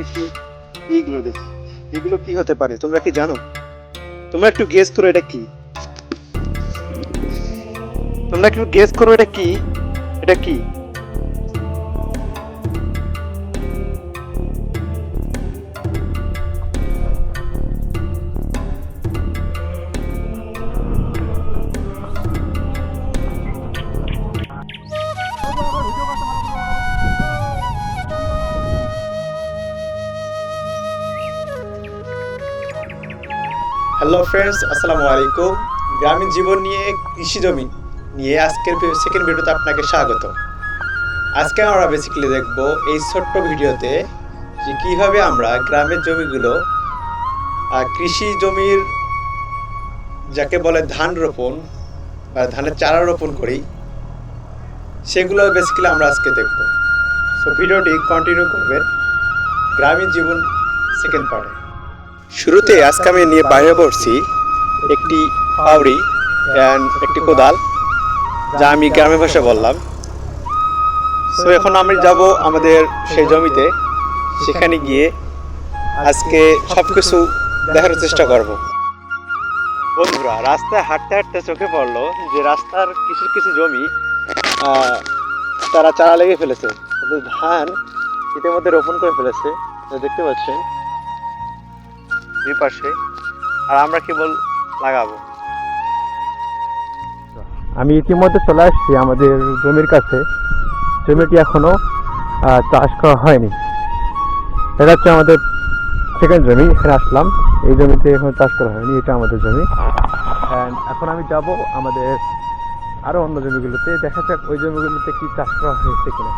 একটু এইগুলো দেখি, এগুলো কি হতে পারে তোমরা কি জানো? তোমরা একটু গেস করো এটা কি? তোমরা একটু গেস করো এটা কি? এটা কি? হ্যালো ফ্রেন্ডস, আসসালামু আলাইকুম। গ্রামীণ জীবন নিয়ে, কৃষি জমি নিয়ে আজকের সেকেন্ড ভিডিওতে আপনাকে স্বাগত। আজকে আমরা বেসিক্যালি দেখব এই ছোট্ট ভিডিওতে যে কিভাবে আমরা গ্রামের জমিগুলো কৃষি জমির যাকে বলে ধান রোপণ বা ধানের চারা রোপণ করি, সেগুলো বেসিক্যালি আমরা আজকে দেখব। সো ভিডিওটি কন্টিনিউ করবেন গ্রামীণ জীবন সেকেন্ড পার্টে। শুরুতে আজকে আমি নিয়ে বাইরে পড়ছি একটি ফাউড়ি অ্যান্ড একটি কোদাল, যা আমি গ্রামের ভাষায় বললাম। সো এখন আমি যাব আমাদের সেই জমিতে, সেখানে গিয়ে আজকে সব কিছু দেখার চেষ্টা করব। বন্ধুরা, রাস্তায় হাঁটতে হাঁটতে চোখে পড়লো যে রাস্তার কিছু কিছু জমি তারা চারা লেগে ফেলেছে, ধান ইতিমধ্যে রোপণ করে ফেলেছে, দেখতে পাচ্ছেন দুই পাশে। আর আমরা কেবল লাগাবো। আমি ইতিমধ্যে চলে আসছি আমাদের জমির কাছে। জমিটি এখনো চাষ করা হয়নি। এটা হচ্ছে আমাদের সেকেন্ড জমি। এখানে আসলাম, এই জমিতে এখনো চাষ করা হয়নি, এটা আমাদের জমি। এখন আমি যাব আমাদের আরো অন্য জমিগুলোতে, দেখা যাক ওই জমিগুলোতে কি চাষ করা হয়েছে কিনা।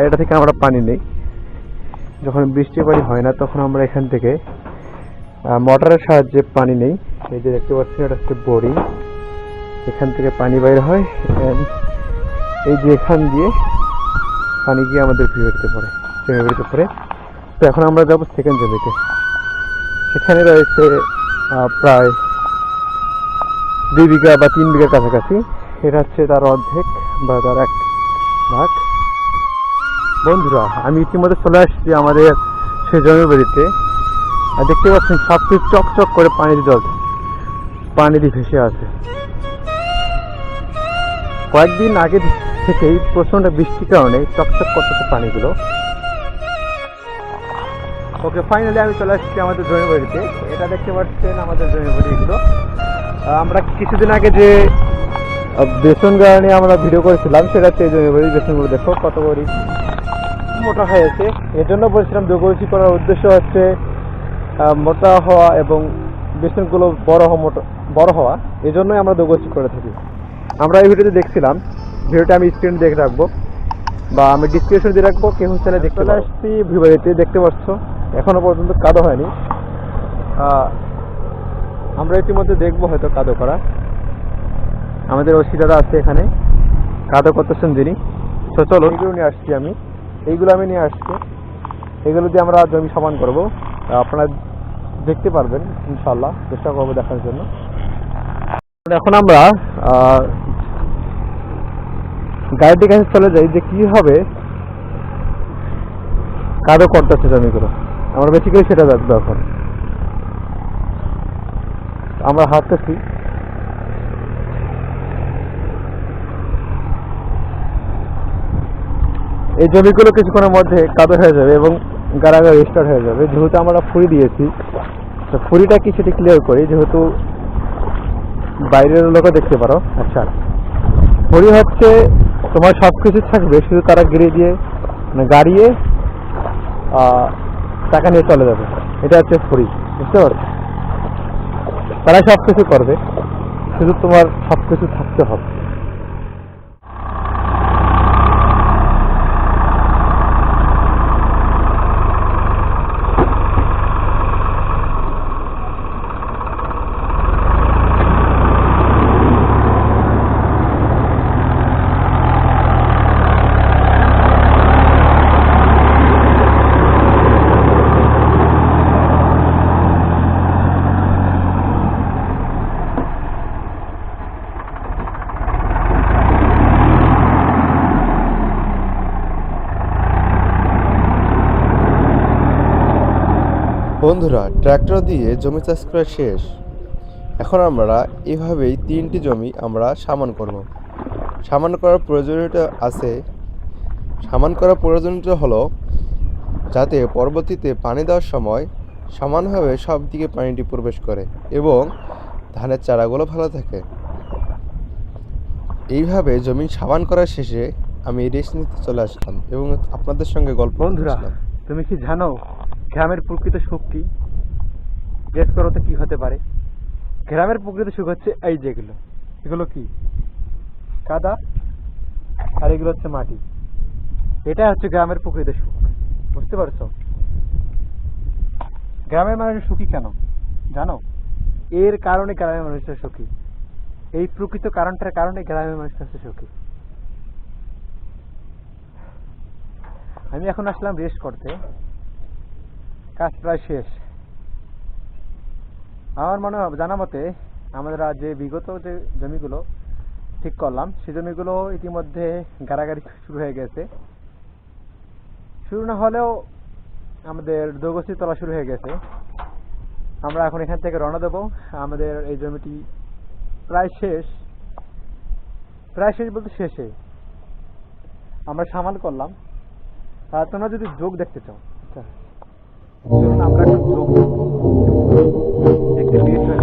এটা থেকে আমরা পানি নেই, যখন বৃষ্টি পানি হয় না তখন আমরা এখান থেকে মোটরের সাহায্যে পানি নেই। এই যে দেখতে পাচ্ছেন, এটা হচ্ছে বোরিং, এখান থেকে পানি বাইর হয়। এই যে এখান দিয়ে পানি গিয়ে আমাদের ভিড়তে পড়ে, জমিতে পড়ে। তো এখন আমরা যাবো সেকেন্ড জমিতে। সেখানে রয়েছে প্রায় 2 বিঘা বা 3 বিঘার কাছাকাছি। এটা হচ্ছে তার অর্ধেক বা তার 1 ভাগ। বন্ধুরা, আমি ইতিমধ্যে চলে আসছি আমাদের সেই জমি বাড়িতে। আর দেখতে পাচ্ছেন সব কিছু চকচক করে পানি দিয়ে ভেসে আছে। কয়েকদিন আগে থেকেই প্রচন্ড বৃষ্টির কারণে চকচক করতেছে পানিগুলো। ওকে, ফাইনালি আমি চলে আসছি আমাদের জমি বাড়িতে। এটা দেখতে পাচ্ছেন আমাদের জমি বাড়িগুলো। আমরা কিছুদিন আগে যে বেসন গাড়ি আমরা ভিডিও করেছিলাম, সেটা হচ্ছে এই জমি বাড়ি। বেসনগুলো দেখো কত বড় মোটা হয়েছে। এর জন্য বলছিলাম দোগলসি করার উদ্দেশ্য হচ্ছে মোটা হওয়া এবং বেসনগুলো বড় হওয়া। এই জন্যই আমরা দোগলসি করে থাকি। আমরা এই ভিডিওতে দেখছিলাম, ভিডিওটা আমি স্ক্রিনে দেখে রাখবো বা আমি ডিসক্রিপশন দিয়ে রাখবো, কেউ চাইলে দেখতে আসছি ভিডিওতে। দেখতে পাচ্ছ এখনো পর্যন্ত কাদো হয়নি। আমরা ইতিমধ্যে দেখবো হয়তো কাদো করা। আমাদের ওসি দাদা আছে এখানে, কাদো করতেছেন যিনি। তো চলো, এইগুলো নিয়ে আসছি আমি, এইগুলো আমি নিয়ে আসছি। এগুলো দিয়ে আমরা জমি সমান করবো। আপনারা দেখতে পারবেন ইনশাল্লাহ, চেষ্টা করবো দেখার জন্য। এখন আমরা গাড়িটির কাছে চলে যাই যে কিভাবে কাদো করতেছে জমিগুলো। আমরা বেসিক্যালি সেটা দেখবো। এখন আমরা হাঁটতেছি, এই জমিগুলো কিছুক্ষণের মধ্যে কাদো হয়ে যাবে এবং গাড়াগাড়ি স্টার্ট হয়ে যাবে। যেহেতু আমরা ফুরি দিয়েছি, তো ফুরিটা কি সেটা ক্লিয়ার করি, যেহেতু বাইরের লোকও দেখতে পারো। আচ্ছা, ফুরি হচ্ছে তোমার সব কিছু থাকবে, শুধু তারা গাড়িয়ে টাকা নিয়ে চলে যাবে। এটা হচ্ছে ফুরি, বুঝতে পারছো? তারা সব কিছু করবে, শুধু তোমার সব কিছু থাকতে হবে। বন্ধুরা, ট্র্যাক্টর দিয়ে জমি চাষ করা শেষ। এখন আমরা এভাবেই 3টি জমি আমরা সমান করব। সমান করার প্রয়োজনীয়তা আছে। সমান করার প্রয়োজনীয়তা হলো যাতে পরবর্তীতে পানি দেওয়ার সময় সমানভাবে সব দিকে পানিটি প্রবেশ করে এবং ধানের চারাগুলো ভালো থাকে। এইভাবে জমি সমান করার শেষে আমি রেস্ট নিতে চলে আসলাম এবং আপনাদের সঙ্গে গল্প বন্ধুরা, করছিলাম। তুমি কি জানো গ্রামের প্রকৃত সুখ কি? গেস করো তো কি হতে পারে? গ্রামের প্রকৃত সুখ হচ্ছে এই যেগুলো, এগুলো কি? কাদা, আর এগুলো হচ্ছে মাটি। এটা হচ্ছে গ্রামের প্রকৃত সুখ, বুঝতে পারছো? গ্রামের মানুষ সুখী কেন জানো? এর কারণে গ্রামের মানুষরা সুখী। এই প্রকৃত কারণটার কারণে গ্রামের মানুষ হচ্ছে সুখী। আমি এখন আসলাম রেস্ট করতে, কাজ প্রায় শেষ। আমার মনে হয় জানা মতে আমাদের যে বিগত যে জমিগুলো ঠিক করলাম সেই জমিগুলো ইতিমধ্যে গাড়াগাড়ি শুরু হয়ে গেছে। শুরু না হলেও আমাদের দোগসি তোলা শুরু হয়ে গেছে। আমরা এখন এখান থেকে রওনা দেবো। আমাদের এই জমিটি প্রায় শেষ, প্রায় শেষ বলতে শেষে। আমরা সামাল করলাম। তোমরা যদি যোগ দেখতে চাও, চলুন আমরা একটু যোগ দেখতে বের হয়ে যাই।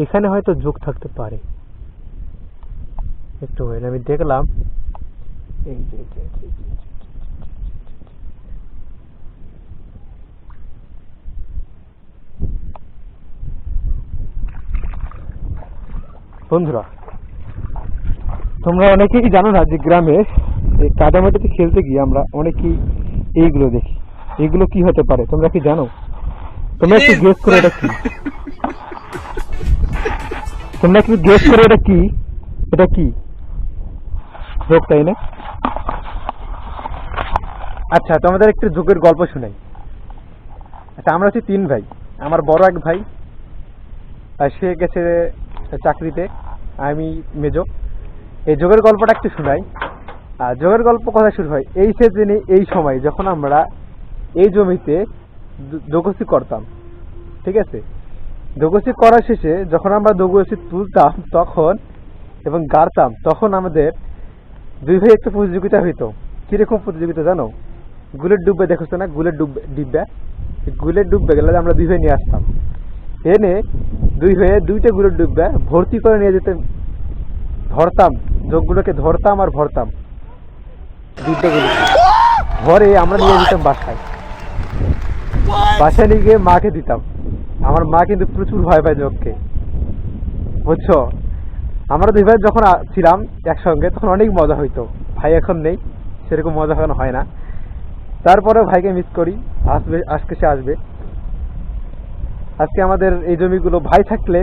এখানে হয়তো যোগ থাকতে পারে, একটু হয়ে আমি দেখলাম। এই যে বন্ধুরা, তোমরা অনেকেই জানো না যে গ্রামে এই কাদামাটিতে খেলতে গিয়ে আমরা অনেকেই এইগুলো দেখি। এগুলো কি হতে পারে তোমরা কি জানো? তোমরা একটু গেস করে এটা কি? তোমরা একটু গেস করে এটা কি? এটা কি যোগ, তাই না? আচ্ছা, তোমাদের একটু যোগের গল্প শোনাই। আচ্ছা, আমরা হচ্ছি 3 ভাই। আমার বড় এক ভাই, সে গেছে চাকরিতে, আমি মেজো। এই যোগের গল্পটা একটু শোনাই। আর যোগের গল্প কথা শুরু হয় এই সিজনে, এই সময় যখন আমরা এই জমিতে দোগসি করতাম, ঠিক আছে? দোগসি করার শেষে যখন আমরা দোগসি তুলতাম তখন এবং গাড়তাম, তখন আমাদের 2 ভাই একটা প্রতিযোগিতা হইতো। কিরকম প্রতিযোগিতা জানো? গুলের ডুববে, দেখছো না? গুলের ডিব্বা, গুলের ডুববে গেলে আমরা 2 ভাই নিয়ে আসতাম, এনে 2 ভাইয়ে 2টা গুলের ডুববে ভর্তি করে নিয়ে যেতে ধরতাম, যোগগুলোকে ধরতাম আর ভরতাম। ভরে আমরা নিয়ে যেতাম বাসায়। বাসায় নিয়ে গিয়ে মাকে দিতাম। আমার মা কিন্তু প্রচুর ভয় পায় যোগকে, বুঝছো? আমরা 2 ভাই যখন ছিলাম একসঙ্গে তখন অনেক মজা হইতো। ভাই এখন নেই, সেরকম মজা এখন হয় না। তারপরেও ভাইকে মিস করি। আসবে, আজকে সে আসবে। আজকে আমাদের এই জমিগুলো ভাই থাকলে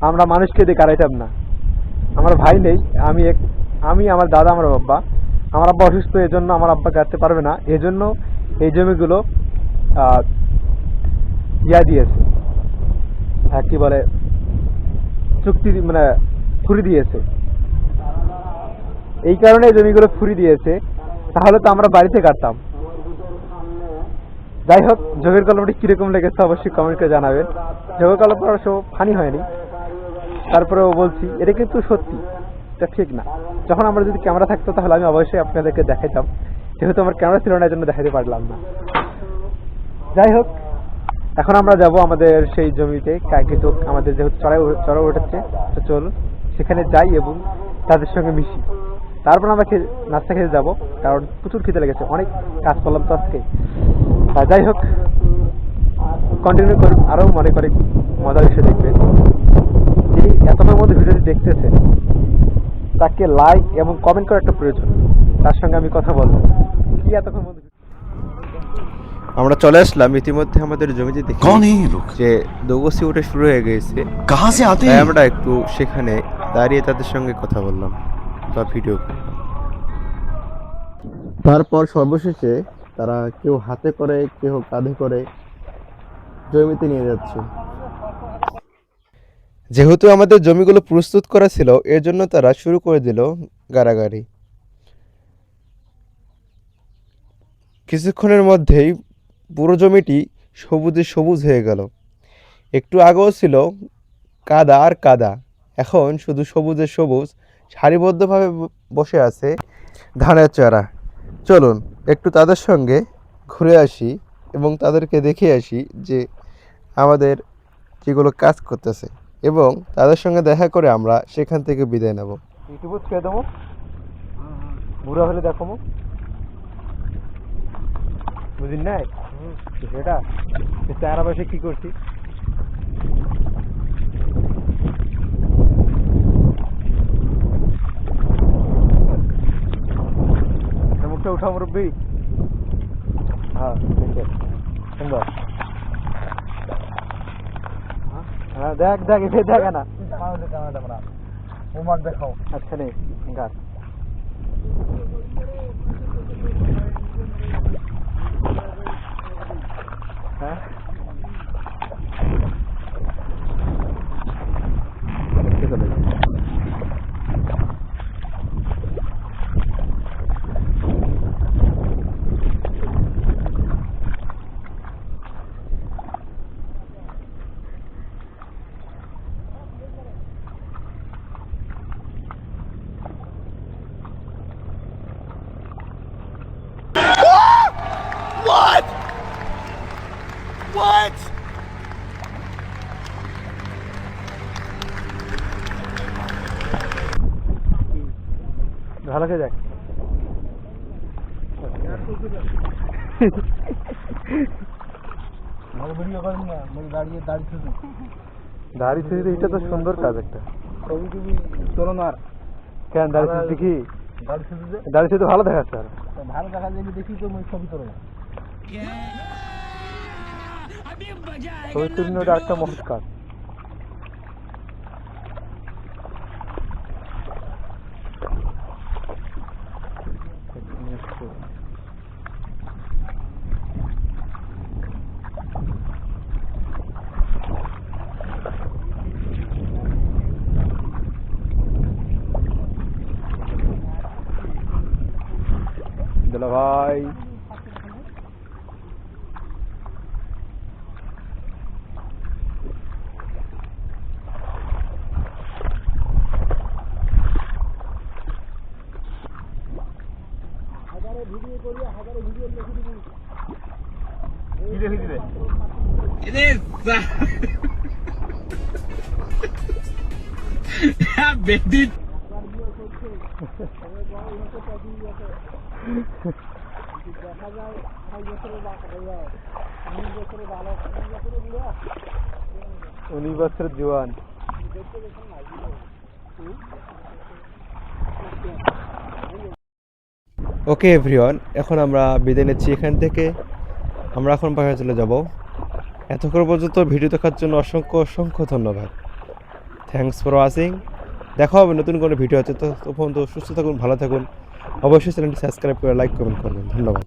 আমরা মানুষকে দিয়ে গাড়াইতাম না। আমার ভাই নেই, আমি আমার দাদা, আমার আব্বা। আমার আব্বা অসুস্থ, এজন্য আমার আব্বা গাড়তে পারবে না, এজন্য এই জমিগুলো দিয়েছে, কি বলে, চুক্তি, মানে ফুরি দিয়েছে। এই কারণে এই জমিগুলো ফুরি দিয়েছে, তাহলে তো আমরা বাড়িতে কাটতাম। যাই হোক, যোগের গল্পটি কিরকম লেগেছে অবশ্যই কমেন্ট করে জানাবেন। যোগের গল্প অবশ্য ফানি হয়নি, তারপরেও বলছি এটা কিন্তু সত্যি, এটা ঠিক না। যখন আমরা যদি ক্যামেরা থাকতো তাহলে আমি অবশ্যই আপনাদেরকে দেখাইতাম, যেহেতু আমার ক্যামেরা ছিল না, এই জন্য দেখাতে পারলাম না। যাই হোক, এখন আমরা যাব আমাদের সেই জমিতে, কিছু আমাদের যেহেতু চড়া উঠেছে, তো চলুন সেখানে যাই এবং তাদের সঙ্গে মিশি। তারপর আমরা নাস্তা খেতে যাবো, কারণ প্রচুর খিদে লেগেছে, অনেক কাজ করলাম তো আজকে। যাই হোক, কন্টিনিউ করুন, আরও অনেক অনেক মজার বিষয় দেখবেন। যিনি এতক্ষণের মধ্যে ভিডিওটি দেখতেছেন তাকে লাইক এবং কমেন্ট করার একটা প্রয়োজন, তার সঙ্গে আমি কথা বলবো। কি এতক্ষণ মধ্যে আমরা চলে আসলাম ইতিমধ্যে আমাদের জমিতে দেখি যে দোগসি ওঠা শুরু হয়ে গেছে। তাই আমরা একটু সেখানে দাঁড়িয়ে তাদের সঙ্গে কথা বললাম বা ভিডিও করলাম। তারপর সর্বশেষে তারা কেউ হাতে করে, কেউ কাঁধে করে জমিতে নিয়ে যাচ্ছে। যেহেতু আমাদের জমিগুলো প্রস্তুত করা ছিল, এর জন্য তারা শুরু করে দিল গাড়াগাড়ি। কিছুক্ষণের মধ্যেই পুরো জমিটি সবুজে সবুজ হয়ে গেল। একটু আগেও ছিল কাদা আর কাদা, এখন শুধু সবুজে সবুজ সারিবদ্ধভাবে বসে আছে ধানের চারা। চলুন একটু তাদের সঙ্গে ঘুরে আসি এবং তাদেরকে দেখে আসি যে আমাদের যেগুলো কাজ করতেছে, এবং তাদের সঙ্গে দেখা করে আমরা সেখান থেকে বিদায় নেব। ইউটিউবে ছেড়ে দেবো, বুড়া হলে দেখাবো, বুঝলি নাই সেটা চারা বসে কি করছি। মুখটা উঠা মুরব্বী। হ্যাঁ সুন্দর। হ্যাঁ দেখ দেখ এসে দেখা না দেখাও। আচ্ছা নেই গাছ হ্যাঁ ভালো করে দেখ। দাড়ি ছুঁতে এটা তো সুন্দর কাজ একটা। চলো না কেন দাড়ি ছুঁতে দেখি, দাড়ি ছুঁতে ভালো দেখাচ্ছে। আর ভালো দেখা যায় দেখি তো ছবি তোলো না, ছবি তুলনোটা একটা মহৎ কাজ। দিলা ভাই উনিশ বছরের জোয়ান। ওকে এভরিওয়ান, এখন আমরা বিদায় নিচ্ছি এখান থেকে। আমরা এখন বাসায় চলে যাব। এতক্ষণ পর্যন্ত ভিডিও দেখার জন্য অসংখ্য অসংখ্য ধন্যবাদ। Thanks for watching. দেখা হবে নতুন কোনো ভিডিও আছে। তো তখন তো সুস্থ থাকুন, ভালো থাকুন। অবশ্যই চ্যানেলটি সাবস্ক্রাইব করে লাইক কমেন্ট করবেন। ধন্যবাদ।